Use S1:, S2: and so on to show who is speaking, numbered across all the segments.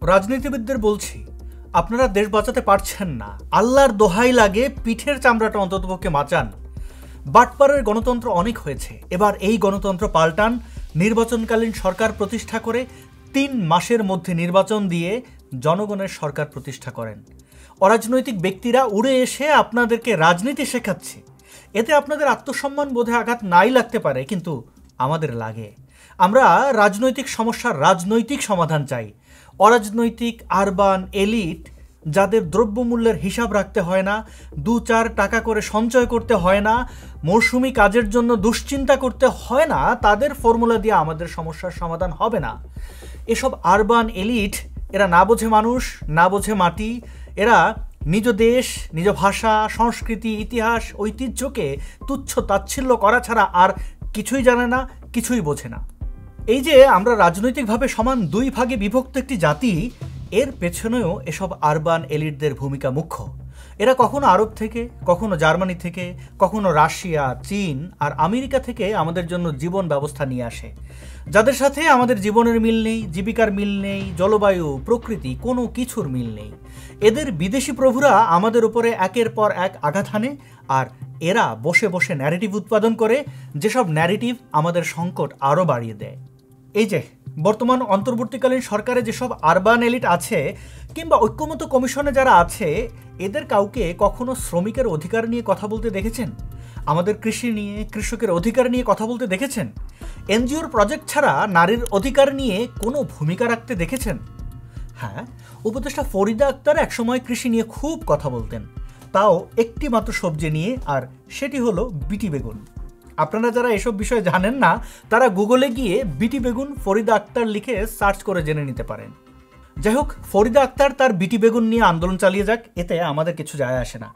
S1: রাজনীতিবিদদের বলছি, আপনারা দেশ বাঁচাতে পারছেন না। আল্লাহর দোহাই লাগে, পিঠের চামড়াটা অন্ততপক্ষে বাঁচান। বাটপাড়ের গণতন্ত্র অনেক হয়েছে, এবার এই গণতন্ত্র পাল্টান। নির্বাচনকালীন সরকার প্রতিষ্ঠা করে 3 মাসের মধ্যে নির্বাচন দিয়ে জনগণের সরকার প্রতিষ্ঠা করেন। অরাজনৈতিক ব্যক্তিরা উড়ে এসে আপনাদেরকে রাজনীতি শেখাচ্ছে। এতে আপনাদের আত্মসম্মান বোধে আঘাত নাই লাগতে পারে, কিন্তু আমাদের লাগে। আমরা রাজনৈতিক সমস্যার রাজনৈতিক সমাধান চাই। অরাজনৈতিক আরবান এলিট, যাদের দ্রব্যমূল্যের হিসাব রাখতে হয় না, 2-4 টাকা করে সঞ্চয় করতে হয় না, মৌসুমি কাজের জন্য দুশ্চিন্তা করতে হয় না, তাদের ফর্মুলা দিয়ে আমাদের সমস্যার সমাধান হবে না। এসব আরবান এলিট, এরা না বোঝে মানুষ, না বোঝে মাটি। এরা নিজ দেশ, নিজ ভাষা, সংস্কৃতি, ইতিহাস, ঐতিহ্যকে তুচ্ছ তাচ্ছিল্য করা ছাড়া আর কিছুই জানে না, কিছুই বোঝে না। এই যে আমরা রাজনৈতিকভাবে সমান 2 ভাগে বিভক্ত একটি জাতি, এর পেছনেও এসব আরবান এলিটদের ভূমিকা মুখ্য। এরা কখনো আরব থেকে, কখনো জার্মানি থেকে, কখনো রাশিয়া, চীন আর আমেরিকা থেকে আমাদের জন্য জীবন ব্যবস্থা নিয়ে আসে, যাদের সাথে আমাদের জীবনের মিল নেই, জীবিকার মিল নেই, জলবায়ু, প্রকৃতি, কোনো কিছুর মিল নেই। এদের বিদেশি প্রভুরা আমাদের উপরে একের পর এক আঘাত হানে, আর এরা বসে বসে ন্যারেটিভ উৎপাদন করে, যেসব ন্যারেটিভ আমাদের সংকট আরও বাড়িয়ে দেয়। এই যে বর্তমান অন্তর্বর্তীকালীন সরকারে যেসব আরবান এলিট আছে, কিংবা ঐক্যমত্য কমিশনে যারা আছে, এদের কাউকে কখনো শ্রমিকের অধিকার নিয়ে কথা বলতে দেখেছেন? আমাদের কৃষি নিয়ে, কৃষকের অধিকার নিয়ে কথা বলতে দেখেছেন? এনজিওর প্রজেক্ট ছাড়া নারীর অধিকার নিয়ে কোনো ভূমিকা রাখতে দেখেছেন? হ্যাঁ, উপদেষ্টা ফরিদা আক্তার একসময় কৃষি নিয়ে খুব কথা বলতেন, তাও একটি মাত্র সবজি নিয়ে, আর সেটি হলো বিটি বেগুন। আপনারা যারা এসব বিষয় জানেন না, তারা গুগলে গিয়ে বিটি বেগুন ফরিদা আক্তার লিখে সার্চ করে জেনে নিতে পারেন। যাই হোক, ফরিদা আক্তার তার বিটি বেগুন নিয়ে আন্দোলন চালিয়ে যাক, এতে আমাদের কিছু যায় আসে না।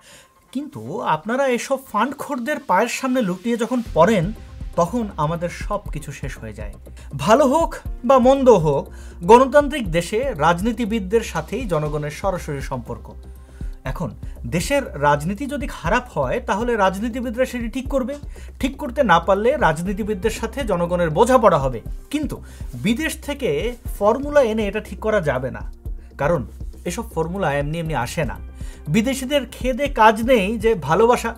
S1: কিন্তু আপনারা এসব ফান্ডখোরদের পায়ের সামনে লুটিয়ে যখন পড়েন, তখন আমাদের সব কিছু শেষ হয়ে যায়। ভালো হোক বা মন্দ হোক, গণতান্ত্রিক দেশে রাজনীতিবিদদের সাথেই জনগণের সরাসরি সম্পর্ক। এখন দেশের রাজনীতি যদি খারাপ হয়, তাহলে রাজনীতিবিদরা সেটি ঠিক করবে। ঠিক করতে না পারলে রাজনীতিবিদদের সাথে জনগণের বোঝাপড়া হবে। কিন্তু বিদেশ থেকে ফর্মুলা এনে এটা ঠিক করা যাবে না, কারণ এসব ফর্মুলা এমনি এমনি আসে না। বিদেশিদের খেদে কাজ নেই যে ভালোবাসা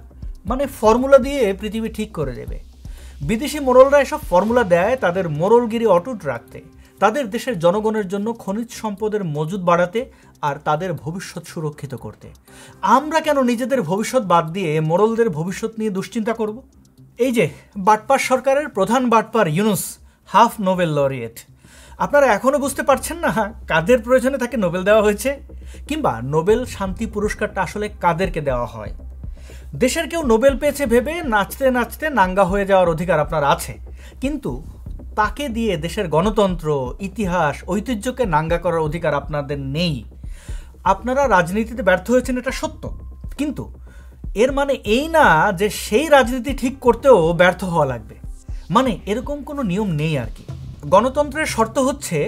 S1: মানে ফর্মুলা দিয়ে পৃথিবী ঠিক করে দেবে। বিদেশি মোড়লরা এসব ফর্মুলা দেয় তাদের মোড়লগিরি অটুট রাখতে, তাদের দেশের জনগণের জন্য খনিজ সম্পদের মজুদ বাড়াতে, আর তাদের ভবিষ্যৎ সুরক্ষিত করতে। আমরা কেন নিজেদের ভবিষ্যৎ বাদ দিয়ে মোড়লদের ভবিষ্যৎ নিয়ে দুশ্চিন্তা করব? এই যে বাটপার সরকারের প্রধান বাটপার ইউনুস, হাফ নোবেল লরিয়েট। আপনারা এখনও বুঝতে পারছেন না কাদের প্রয়োজনে তাকে নোবেল দেওয়া হয়েছে, কিংবা নোবেল শান্তি পুরস্কারটা আসলে কাদেরকে দেওয়া হয়। দেশের কেউ নোবেল পেয়েছে ভেবে নাচতে নাচতে নাঙ্গা হয়ে যাওয়ার অধিকার আপনার আছে, কিন্তু তাকে দিয়ে দেশের গণতন্ত্র, ইতিহাস, ঐতিহ্যকে নাঙ্গা করার অধিকার আপনাদের নেই। আপনারা রাজনীতিতে ব্যর্থ হয়েছেন, এটা সত্য, কিন্তু এর মানে এই না যে সেই রাজনীতি ঠিক করতেও ব্যর্থ হওয়া লাগবে। মানে এরকম কোনো নিয়ম নেই আর কি। গণতন্ত্রের শর্ত হচ্ছে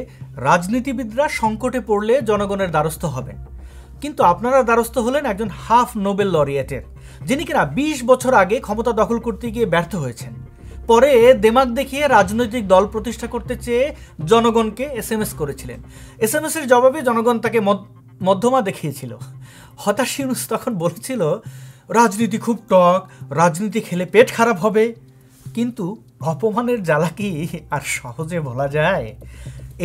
S1: রাজনীতিবিদরা সংকটে পড়লে জনগণের দ্বারস্থ হবেন, কিন্তু আপনারা দ্বারস্থ হলেন একজন হাফ নোবেল লরিয়েটের, যিনি কিনা 20 বছর আগে ক্ষমতা দখল করতে গিয়ে ব্যর্থ হয়েছেন। পরে দেমাগ দেখিয়ে রাজনৈতিক দল প্রতিষ্ঠা করতে চেয়ে জনগণকে SMS করেছিলেন। SMS-এর জবাবে জনগণ তাকে মধ্যমা দেখিয়েছিল। হতাশ ইউনুস তখন বলেছিল রাজনীতি খুব টক, রাজনীতি খেলে পেট খারাপ হবে। কিন্তু অপমানের জ্বালা কি আর সহজে বলা যায়?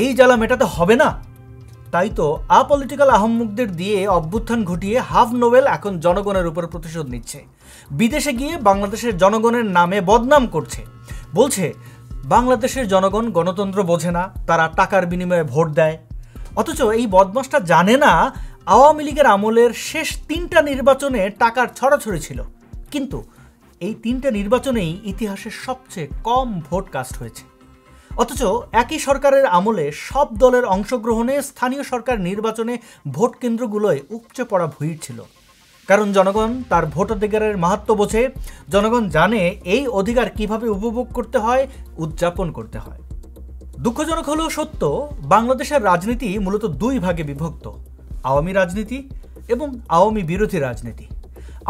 S1: এই জ্বালা মেটাতে হবে না, তাই তো আপলিটিক্যাল আহম্মুকদের দিয়ে অভ্যুত্থান ঘটিয়ে হাফ নোবেল এখন জনগণের উপর প্রতিশোধ নিচ্ছে। বিদেশে গিয়ে বাংলাদেশের জনগণের নামে বদনাম করছে, বলছে বাংলাদেশের জনগণ গণতন্ত্র বোঝে না, তারা টাকার বিনিময়ে ভোট দেয়। অথচ এই বদমাসটা জানে না আওয়ামী লীগের আমলের শেষ 3টা নির্বাচনে টাকার ছড়াছড়ি ছিল, কিন্তু এই 3টা নির্বাচনেই ইতিহাসের সবচেয়ে কম ভোট কাস্ট হয়েছে। অথচ একই সরকারের আমলে সব দলের অংশগ্রহণে স্থানীয় সরকার নির্বাচনে ভোট কেন্দ্রগুলোয় উপচে পড়া ভিড় ছিল, কারণ জনগণ তার ভোটাধিকারের মাহাত্ম্য বোঝে। জনগণ জানে এই অধিকার কিভাবে উপভোগ করতে হয়, উদযাপন করতে হয়। দুঃখজনক হলেও সত্য, বাংলাদেশের রাজনীতি মূলত 2 ভাগে বিভক্ত, আওয়ামী রাজনীতি এবং আওয়ামী বিরোধী রাজনীতি।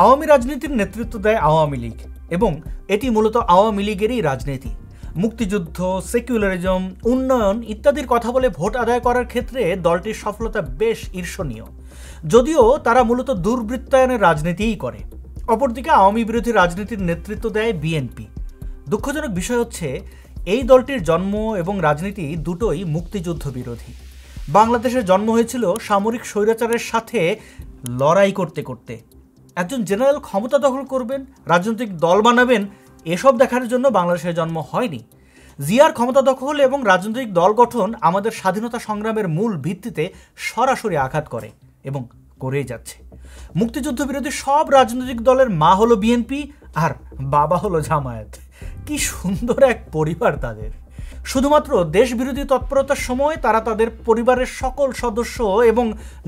S1: আওয়ামী রাজনীতির নেতৃত্ব দেয় আওয়ামী লীগ, এবং এটি মূলত আওয়ামী লীগেরই রাজনীতি। মুক্তিযুদ্ধ, সেকুলারিজম, উন্নয়ন ইত্যাদির কথা বলে ভোট আদায় করার ক্ষেত্রে দলটির সফলতা বেশ ঈর্ষণীয়, যদিও তারা মূলত দুর্বৃত্তায়নের রাজনীতিই করে। অপরদিকে আওয়ামী বিরোধী রাজনীতির নেতৃত্ব দেয় বিএনপি। দুঃখজনক বিষয় হচ্ছে এই দলটির জন্ম এবং রাজনীতি দুটোই মুক্তিযুদ্ধ বিরোধী। বাংলাদেশের জন্ম হয়েছিল সামরিক স্বৈরাচারের সাথে লড়াই করতে করতে। একজন জেনারেল ক্ষমতা দখল করবেন, রাজনৈতিক দল বানাবেন, এসব দেখার জন্য বাংলাদেশের জন্ম হয়নি। জিয়ার ক্ষমতা দখল এবং রাজনৈতিক দল গঠন আমাদের স্বাধীনতা সংগ্রামের মূল ভিত্তিতে সরাসরি আঘাত করে এবং করেই যাচ্ছে। মুক্তিযুদ্ধ বিরোধী সব রাজনৈতিক দলের মা হলো বিএনপি আর বাবা হলো জামায়াত। কি সুন্দর এক পরিবার তাদের। শুধুমাত্র দেশ বিরোধী তৎপরতার সময় তারা তাদের পরিবারের সকল সদস্য এবং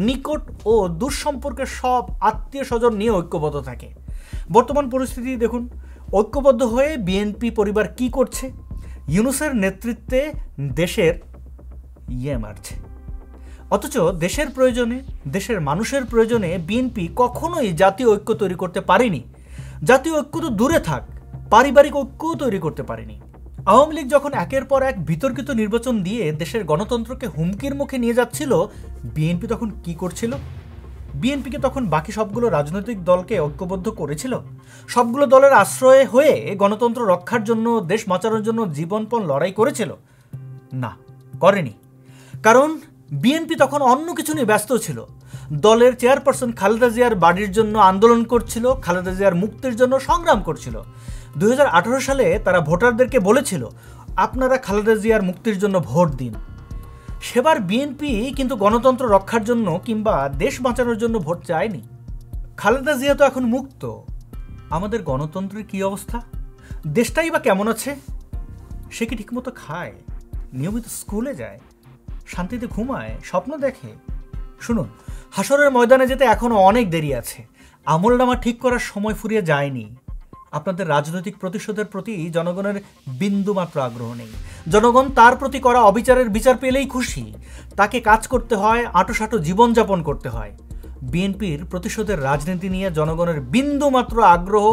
S1: নিকট ও দুঃসম্পর্কের সব আত্মীয় স্বজন নিয়ে ঐক্যবদ্ধ থাকে। বর্তমান পরিস্থিতি দেখুন, ঐক্যবদ্ধ হয়ে বিএনপি পরিবার কি করছে? ইউনূসের নেতৃত্বে দেশের মারছে। অথচ দেশের প্রয়োজনে, দেশের মানুষের প্রয়োজনে বিএনপি কখনোই জাতীয় ঐক্য তৈরি করতে পারেনি। জাতীয় ঐক্য তো দূরে থাক, পারিবারিক ঐক্যও তৈরি করতে পারেনি। আওয়ামী লীগ যখন একের পর এক বিতর্কিত নির্বাচন দিয়ে দেশের গণতন্ত্রকে হুমকির মুখে নিয়ে যাচ্ছিল, বিএনপি তখন কি করছিল? বিএনপিকে তখন বাকি সবগুলো রাজনৈতিক দলকে ঐক্যবদ্ধ করেছিল? সবগুলো দলের আশ্রয়ে হয়ে গণতন্ত্র রক্ষার জন্য, দেশ বাঁচানোর জন্য জীবনপণ লড়াই করেছিল? না, করেনি। কারণ বিএনপি তখন অন্য কিছু নিয়ে ব্যস্ত ছিল। দলের চেয়ারপারসন খালেদা জিয়ার বাড়ির জন্য আন্দোলন করছিল, খালেদা জিয়ার মুক্তির জন্য সংগ্রাম করছিল। 2018 সালে তারা ভোটারদেরকে বলেছিল, আপনারা খালেদা জিয়ার মুক্তির জন্য ভোট দিন। সেবার বিএনপি কিন্তু গণতন্ত্র রক্ষার জন্য কিংবা দেশ বাঁচানোর জন্য ভোট চায়নি। খালেদা জিয়া তো এখন মুক্ত, আমাদের গণতন্ত্রের কি অবস্থা? দেশটাই বা কেমন আছে? সে কি ঠিকমতো খায়, নিয়মিত স্কুলে যায়, শান্তিতে ঘুমায়, স্বপ্ন দেখে? শুনুন, হাসরের ময়দানে যেতে এখনো অনেক দেরি আছে। আমলনামা ঠিক করার সময় ফুরিয়ে যায়নি। আপনাদের রাজনৈতিক প্রতিশোধের প্রতি জনগণের বিন্দুমাত্র আগ্রহ নেই। জনগণ তার প্রতি করা অবিচারের বিচার পেলেই খুশি। তাকে কাজ করতে হয়, আঁটোসাঁটো জীবনযাপন করতে হয়। বিএনপির প্রতিশোধের রাজনীতি নিয়ে জনগণের বিন্দুমাত্র আগ্রহ,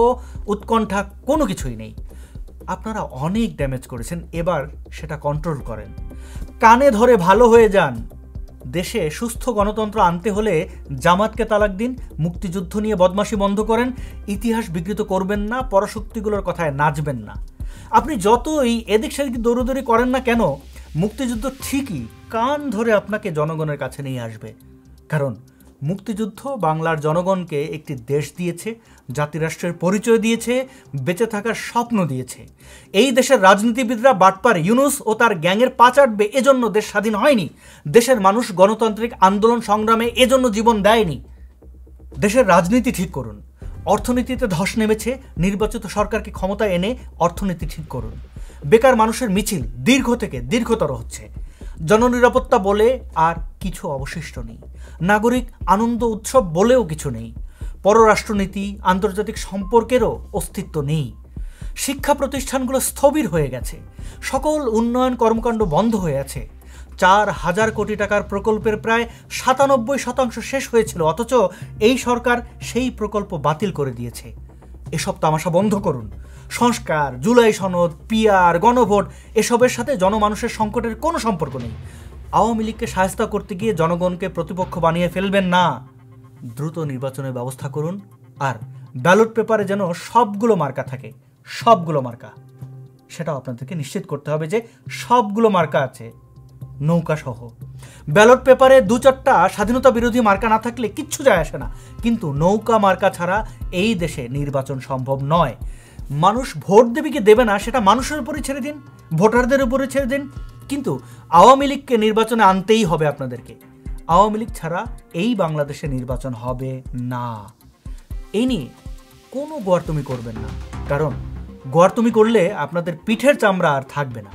S1: উৎকণ্ঠা কোনো কিছুই নেই। আপনারা অনেক ড্যামেজ করেছেন, এবার সেটা কন্ট্রোল করেন। কানে ধরে ভালো হয়ে যান। দেশে সুস্থ গণতন্ত্র আনতে হলে জামাতকে তালাক দিন, মুক্তিযুদ্ধ নিয়ে বদমাশি বন্ধ করেন, ইতিহাস বিকৃত করবেন না, পরাশক্তিগুলোর কথায় নাচবেন না। আপনি যতই এদিক সেদিক দৌড়দৌড়ি করেন না কেন, মুক্তিযুদ্ধ ঠিকই কান ধরে আপনাকে জনগণের কাছে নিয়ে আসবে। কারণ মুক্তিযুদ্ধ বাংলার জনগণকে একটি দেশ দিয়েছে, জাতিরাষ্ট্রের পরিচয় দিয়েছে, বেঁচে থাকার স্বপ্ন দিয়েছে। এই দেশের রাজনীতিবিদরা বাটপার ইউনূস ও তার গ্যাংয়ের পা চাটবে এজন্য দেশ স্বাধীন হয়নি। দেশের মানুষ গণতান্ত্রিক আন্দোলন সংগ্রামে এজন্য জীবন দেয়নি। দেশের রাজনীতি ঠিক করুন। অর্থনীতিতে ধস নেমেছে, নির্বাচিত সরকারকে ক্ষমতায় এনে অর্থনীতি ঠিক করুন। বেকার মানুষের মিছিল দীর্ঘ থেকে দীর্ঘতর হচ্ছে। জননিরাপত্তা বলে আর কিছু অবশিষ্ট নেই। নাগরিক আনন্দ উৎসব বলেও কিছু নেই। পররাষ্ট্রনীতি, আন্তর্জাতিক সম্পর্কেরও অস্তিত্ব নেই। শিক্ষা প্রতিষ্ঠানগুলো স্থবির হয়ে গেছে। সকল উন্নয়ন কর্মকাণ্ড বন্ধ হয়ে আছে। 4,000 কোটি টাকার প্রকল্পের প্রায় 97% শেষ হয়েছিল, অথচ এই সরকার সেই প্রকল্প বাতিল করে দিয়েছে। এসব তামাশা বন্ধ করুন। সংস্কার, জুলাই সনদ, পিআর, গণভোট এসবের সাথে জনমানুষের সংকটের কোনো সম্পর্ক নেই। আওয়ামী লীগকে শায়েস্তা করতে গিয়ে জনগণকে প্রতিপক্ষ বানিয়ে ফেলবেন না। দ্রুত নির্বাচনের ব্যবস্থা করুন। আর ব্যালট পেপারে যেন সবগুলো মার্কা থাকে, সবগুলো মার্কা। সেটাও আপনাদেরকে নিশ্চিত করতে হবে যে সবগুলো মার্কা আছে, নৌকা সহ। ব্যালট পেপারে 2-4টা স্বাধীনতা বিরোধী মার্কা না থাকলে কিচ্ছু যায় আসে না, কিন্তু নৌকা মার্কা ছাড়া এই দেশে নির্বাচন সম্ভব নয়। মানুষ ভোট দেবে কি দেবে না সেটা মানুষের উপরে ছেড়ে দিন, ভোটারদের উপরে ছেড়ে দিন, কিন্তু আওয়ামী লীগকে নির্বাচনে আনতেই হবে আপনাদেরকে। আওয়ামী লীগ ছাড়া এই বাংলাদেশে নির্বাচন হবে না। এই নিয়ে কোনো গোয়ারতুমি করবেন না, কারণ গোয়ারতুমি করলে আপনাদের পিঠের চামড়া আর থাকবে না।